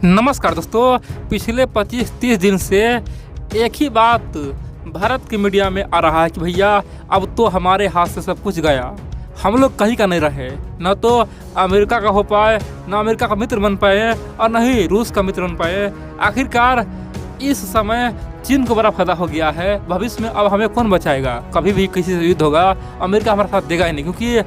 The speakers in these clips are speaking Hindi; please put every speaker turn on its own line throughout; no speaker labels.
नमस्कार दोस्तों, पिछले 25-30 दिन से एक ही बात भारत की मीडिया में आ रहा है कि भैया अब तो हमारे हाथ से सब कुछ गया, हम लोग कहीं का नहीं रहे, न तो अमेरिका का हो पाए, न अमेरिका का मित्र बन पाए और न ही रूस का मित्र बन पाए। आखिरकार इस समय चीन को बड़ा फायदा हो गया है। भविष्य में अब हमें कौन बचाएगा? कभी भी किसी से युद्ध होगा, अमेरिका हमारा साथ देगा ही नहीं, क्योंकि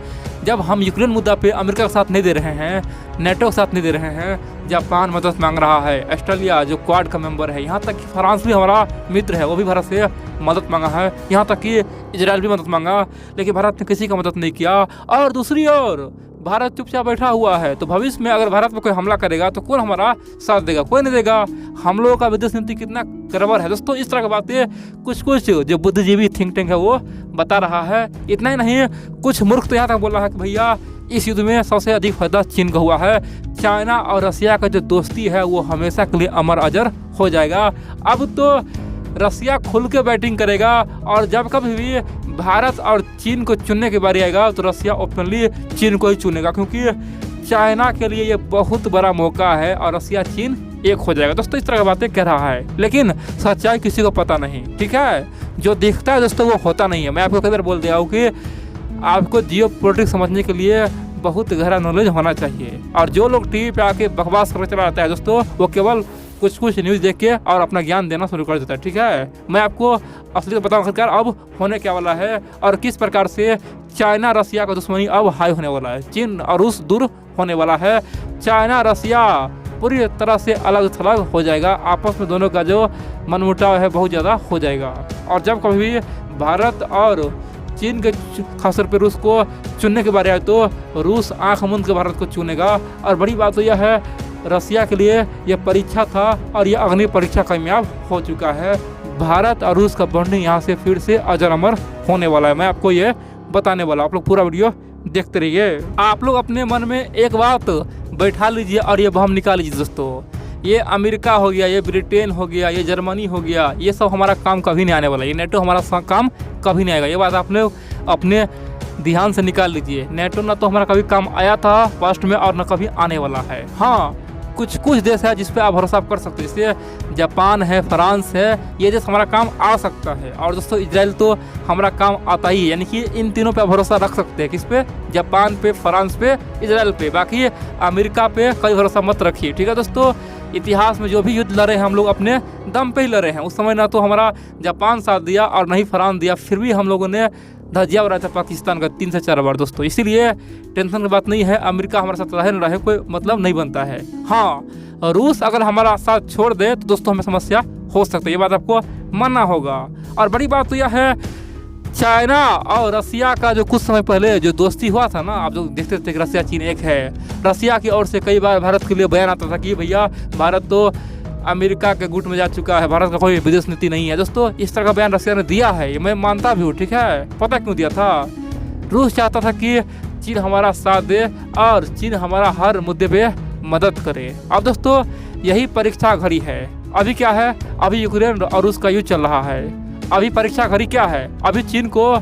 जब हम यूक्रेन मुद्दा पे अमेरिका का साथ नहीं दे रहे हैं, नेटो का साथ नहीं दे रहे हैं, जापान मदद मांग रहा है, ऑस्ट्रेलिया जो क्वाड का मेंबर है, यहाँ तक कि फ्रांस भी हमारा मित्र है, वो भी भारत से मदद मांगा है, यहाँ तक कि इजराइल भी मदद मांगा, लेकिन भारत ने किसी का मदद नहीं किया। और दूसरी ओर भारत चुपचाप बैठा हुआ है। तो भविष्य में अगर भारत में कोई हमला करेगा तो कौन हमारा साथ देगा? कोई नहीं देगा। हम लोगों का विदेश नीति कितना गड़बड़ है दोस्तों। इस तरह की बातें कुछ जो बुद्धिजीवी थिंक टैंक है वो बता रहा है। इतना ही नहीं, कुछ मूर्ख तो यहाँ तक बोल रहा है कि भैया इस युद्ध में सबसे अधिक फायदा चीन का हुआ है। चाइना और रसिया का जो दोस्ती है वो हमेशा के लिए अमर अजर हो जाएगा। अब तो रसिया खुल के बैटिंग करेगा और जब कभी भी भारत और चीन को चुनने की बारी आएगा तो रसिया ओपनली चीन को ही चुनेगा, क्योंकि चाइना के लिए ये बहुत बड़ा मौका है और रसिया चीन एक हो जाएगा। दोस्तों इस तरह की बातें कह रहा है, लेकिन सच्चाई किसी को पता नहीं। ठीक है, जो दिखता है दोस्तों वो होता नहीं है। मैं आपको कई बार बोल दिया हूँ कि आपको जियो पॉलिटिक्स समझने के लिए बहुत गहरा नॉलेज होना चाहिए, और जो लोग टीवी पे आके बकवास करके चला जाता है दोस्तों, वो केवल कुछ न्यूज़ देख के और अपना ज्ञान देना शुरू कर देता है। ठीक है, मैं आपको असली बताऊँ सरकार अब होने क्या वाला है और किस प्रकार से चाइना रसिया का दुश्मनी अब हाई होने वाला है। चीन और रूस दूर होने वाला है। चाइना रसिया पूरी तरह से अलग थलग हो जाएगा। आपस में दोनों का जो मनमुटाव है बहुत ज़्यादा हो जाएगा। और जब कभी भी भारत और चीन के खासतौर पर रूस को चुनने के बारे आए तो रूस आंख मूंद के भारत को चुनेगा। और बड़ी बात तो यह है, रसिया के लिए यह परीक्षा था और यह अग्नि परीक्षा कामयाब हो चुका है। भारत और रूस का बॉन्डिंग यहाँ से फिर से अजर अमर होने वाला है। मैं आपको ये बताने वाला, आप लोग पूरा वीडियो देखते रहिए। आप लोग अपने मन में एक बात बैठा लीजिए और ये बम निकाल लीजिए दोस्तों। ये अमेरिका हो गया, ये ब्रिटेन हो गया, ये जर्मनी हो गया, ये सब हमारा काम कभी नहीं आने वाला। ये नेटो हमारा काम कभी नहीं आएगा। ये बात आप लोग अपने ध्यान से निकाल लीजिए। नेटो ना तो हमारा कभी काम आया था पास्ट में और न कभी आने वाला है। हाँ, कुछ देश है जिस पे आप भरोसा कर सकते हो, जैसे जापान है, फ्रांस है, ये देश हमारा काम आ सकता है। और दोस्तों इजराइल तो हमारा काम आता ही है, यानी कि इन तीनों पे आप भरोसा रख सकते हैं। किस पे? जापान पे, फ्रांस पे, इजराइल पे। बाकी अमेरिका पे कभी भरोसा मत रखिए। ठीक है दोस्तों, इतिहास में जो भी युद्ध लड़े हैं हम लोग अपने दम पे ही लड़े हैं। उस समय ना तो हमारा जापान साथ दिया और न ही फ्रांस दिया, फिर भी हम लोगों ने धजिया उड़ाया था पाकिस्तान का 3 से 4 बार दोस्तों। इसीलिए टेंशन की बात नहीं है। अमेरिका हमारे साथ रहे न रहे कोई मतलब नहीं बनता है। हाँ, रूस अगर हमारा साथ छोड़ दे तो दोस्तों हमें समस्या हो सकती है, ये बात आपको मानना होगा। और बड़ी बात तो यह है, चाइना और रसिया का जो कुछ समय पहले जो दोस्ती हुआ था ना, आप जो देखते थे कि रसिया चीन एक है। रसिया की ओर से कई बार भारत के लिए बयान आता था कि भैया भारत तो अमेरिका के गुट में जा चुका है, भारत का कोई विदेश नीति नहीं है। दोस्तों इस तरह का बयान रसिया ने दिया है, ये मैं मानता भी हूँ। ठीक है, पता क्यों दिया था? रूस चाहता था कि चीन हमारा साथ दे और चीन हमारा हर मुद्दे पे मदद करे। अब दोस्तों यही परीक्षा घड़ी है। अभी क्या है? अभी यूक्रेन और रूस का युद्ध चल रहा है। अभी परीक्षा घड़ी क्या है? अभी चीन को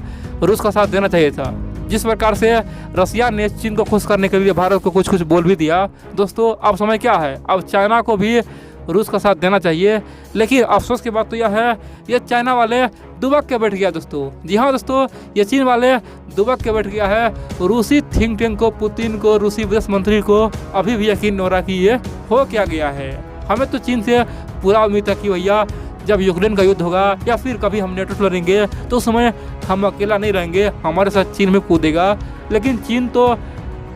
रूस का साथ देना चाहिए था। जिस प्रकार से रसिया ने चीन को खुश करने के लिए भारत को कुछ बोल भी दिया। दोस्तों अब समय क्या है? अब चाइना को भी रूस का साथ देना चाहिए। लेकिन अफसोस की बात तो यह है, ये चाइना वाले दुबक के बैठ गया दोस्तों। जी हाँ दोस्तों, ये चीन वाले दुबक के बैठ गया है। रूसी थिंक टैंक को, पुतिन को, रूसी विदेश मंत्री को अभी भी यकीन नहीं हो रहा कि ये हो क्या गया है। हमें तो चीन से पूरा उम्मीद था कि भैया जब यूक्रेन का युद्ध होगा या फिर कभी हम नेटो लड़ेंगे तो उस समय हम अकेला नहीं रहेंगे, हमारे साथ चीन में कूदेगा। लेकिन चीन तो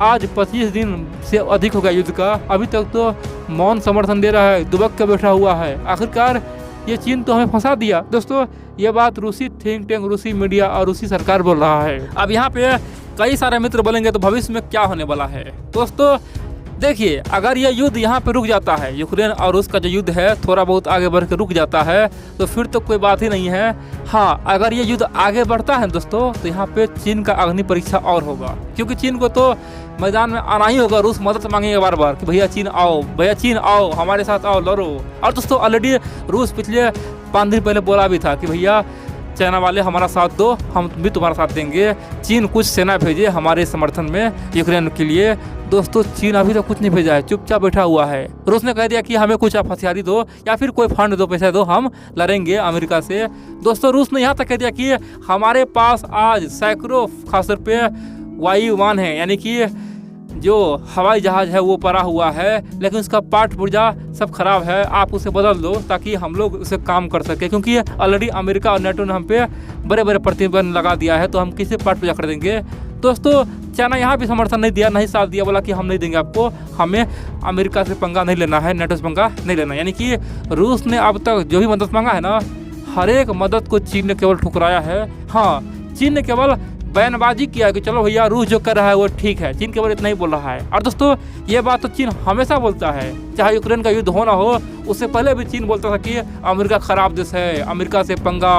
आज 25 दिन से अधिक हो गया युद्ध का, अभी तक तो मौन समर्थन दे रहा है, दुबक के बैठा हुआ है। आखिरकार ये चीन तो हमें फंसा दिया। दोस्तों ये बात रूसी थिंक टैंक, रूसी मीडिया और रूसी सरकार बोल रहा है। अब यहाँ पे कई सारे मित्र बोलेंगे तो भविष्य में क्या होने वाला है? दोस्तों देखिए, अगर ये युद्ध यहाँ पे रुक जाता है, यूक्रेन और रूस का जो युद्ध है थोड़ा बहुत आगे बढ़ के रुक जाता है तो फिर तो कोई बात ही नहीं है। हाँ, अगर ये युद्ध आगे बढ़ता है दोस्तों तो यहाँ पे चीन का अग्नि परीक्षा और होगा, क्योंकि चीन को तो मैदान में आना ही होगा। रूस मदद मांगेगा बार बार कि भैया चीन आओ, भैया चीन आओ, हमारे साथ आओ, लड़ो। और दोस्तों ऑलरेडी रूस पिछले 5 दिन पहले बोला भी था कि भैया चाइना वाले हमारा साथ दो, हम भी तुम्हारा साथ देंगे। चीन कुछ सेना भेजे हमारे समर्थन में यूक्रेन के लिए। दोस्तों चीन अभी तो कुछ नहीं भेजा है, चुपचाप बैठा हुआ है। रूस ने कह दिया कि हमें कुछ आप हथियारी दो या फिर कोई फंड दो, पैसा दो, हम लड़ेंगे अमेरिका से। दोस्तों रूस ने यहाँ तक कह दिया कि हमारे पास आज सैकड़ों खासतौर पे वायुयान है, यानी कि जो हवाई जहाज़ है वो पड़ा हुआ है, लेकिन उसका पार्ट पुर्जा सब खराब है, आप उसे बदल दो ताकि हम लोग उसे काम कर सके। क्योंकि ऑलरेडी अमेरिका और नेटो ने हम पे बड़े बड़े प्रतिबंध लगा दिया है, तो हम किसी पार्ट पुर्जा खरीदेंगे। दोस्तों चाइना यहाँ भी समर्थन नहीं दिया, नहीं साथ दिया, बोला कि हम नहीं देंगे आपको, हमें अमेरिका से पंगा नहीं लेना है, नेटो से पंगा नहीं लेना। यानी कि रूस ने अब तक जो भी मदद मांगा है ना, हर एक मदद को चीन ने केवल ठुकराया है। हाँ, चीन ने केवल बयानबाजी किया कि चलो भैया रूस जो कर रहा है वो ठीक है, चीन केवल इतना ही बोल रहा है। और दोस्तों ये बात तो चीन हमेशा बोलता है, चाहे यूक्रेन का युद्ध हो ना हो, उससे पहले भी चीन बोलता था कि अमेरिका खराब देश है, अमेरिका से पंगा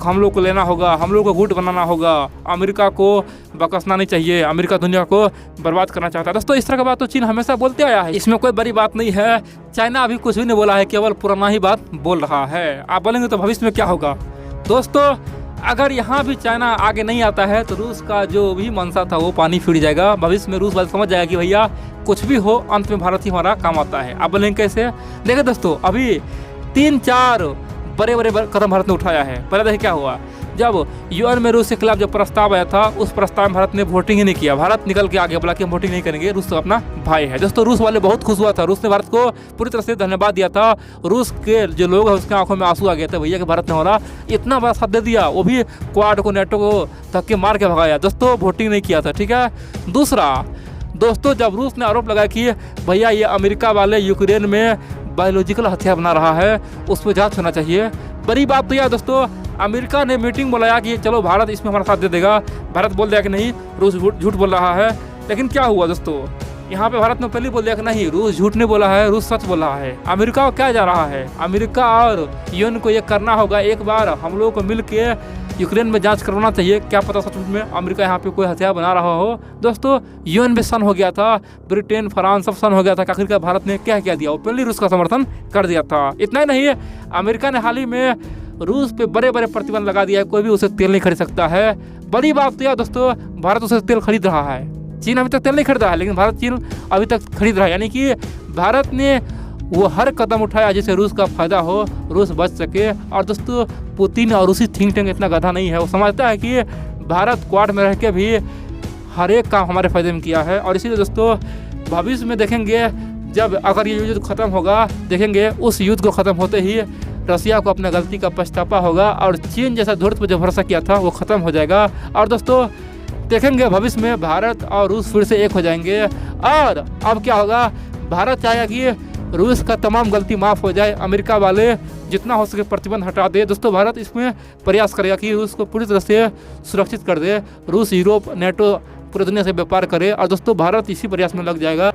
हम लोग को लेना होगा, हम लोग को गुट बनाना होगा, अमेरिका को बकसना नहीं चाहिए, अमेरिका दुनिया को बर्बाद करना चाहता है। दोस्तों इस तरह का बात तो चीन हमेशा बोलते आया है, इसमें कोई बड़ी बात नहीं है। चाइना अभी कुछ भी नहीं बोला है, केवल पुराना ही बात बोल रहा है। आप बोलेंगे तो भविष्य में क्या होगा? दोस्तों अगर यहाँ भी चाइना आगे नहीं आता है तो रूस का जो भी मंशा था वो पानी फिर जाएगा। भविष्य में रूस वाले समझ जाएगा कि भैया कुछ भी हो अंत में भारत ही हमारा काम आता है। आप बोलेंगे कैसे? देखिए दोस्तों अभी 3-4 बड़े बड़े कदम भारत ने उठाया है। पहले देखिए क्या हुआ, जब यूएन में रूस के खिलाफ जो प्रस्ताव आया था, उस प्रस्ताव में भारत ने वोटिंग ही नहीं किया। भारत निकल के आगे बोला कि हम वोटिंग नहीं करेंगे, रूस तो अपना भाई है। दोस्तों रूस वाले बहुत खुश हुआ था, रूस ने भारत को पूरी तरह से धन्यवाद दिया था। रूस के जो लोग हैं उसके आंखों में आंसू आ गया था, भैया कि भारत ने हमारा इतना बड़ा साथ दे दिया, वो भी क्वाड को, नेटो को धक्के मार के भगाया। दोस्तों वोटिंग नहीं किया था, ठीक है। दूसरा दोस्तों जब रूस ने आरोप लगाया कि भैया ये अमेरिका वाले यूक्रेन में बायोलॉजिकल हथियार बना रहा है, उस पर जांच होना चाहिए। बड़ी बात तो यह दोस्तों, अमेरिका ने मीटिंग बुलाया कि चलो भारत इसमें हमारा साथ दे देगा। भारत बोल दिया कि नहीं, रूस झूठ बोल रहा है। लेकिन क्या हुआ दोस्तों, यहाँ पे भारत ने पहले बोल दिया कि नहीं, रूस झूठ नहीं बोला है, रूस सच बोल रहा है। अमेरिका को क्या जा रहा है, अमेरिका और यूएन को ये करना होगा, एक बार हम लोगों को मिल के यूक्रेन में जांच करवाना चाहिए, क्या पता सच में अमेरिका यहाँ पे कोई हथियार बना रहा हो। दोस्तों यूएन भी सन हो गया था, ब्रिटेन फ्रांस सब सन हो गया था कि आखिरकार भारत ने क्या किया दिया, ओपनली रूस का समर्थन कर दिया था। इतना ही नहीं, अमेरिका ने हाल ही में रूस पे बड़े बड़े प्रतिबंध लगा दिया है, कोई भी उसे तेल नहीं खरीद सकता है। बड़ी बात तो यह दोस्तों, भारत उसे तेल खरीद रहा है। चीन अभी तक तेल नहीं खरीदा है, लेकिन भारत चीन अभी तक खरीद रहा है। यानी कि भारत ने वो हर कदम उठाया जिससे रूस का फायदा हो, रूस बच सके। और दोस्तों पुतिन और रूसी थिंक टैंक इतना गधा नहीं है, वो समझता है कि भारत क्वाड में रह के भी हर एक काम हमारे फायदे में किया है। और इसीलिए दोस्तों भविष्य में देखेंगे, जब अगर ये युद्ध खत्म होगा, देखेंगे उस युद्ध को खत्म होते ही रसिया को अपने गलती का पछतावा होगा और चीन जैसा धूर्त पर जो भरोसा किया था वो खत्म हो जाएगा। और दोस्तों देखेंगे भविष्य में भारत और रूस फिर से एक हो जाएंगे। और अब क्या होगा, भारत चाहेगा कि रूस का तमाम गलती माफ़ हो जाए, अमेरिका वाले जितना हो सके प्रतिबंध हटा दे। दोस्तों भारत इसमें प्रयास करेगा कि रूस को पूरी तरह से सुरक्षित कर दे, रूस यूरोप नेटो पूरी दुनिया से व्यापार करे। और दोस्तों भारत इसी प्रयास में लग जाएगा।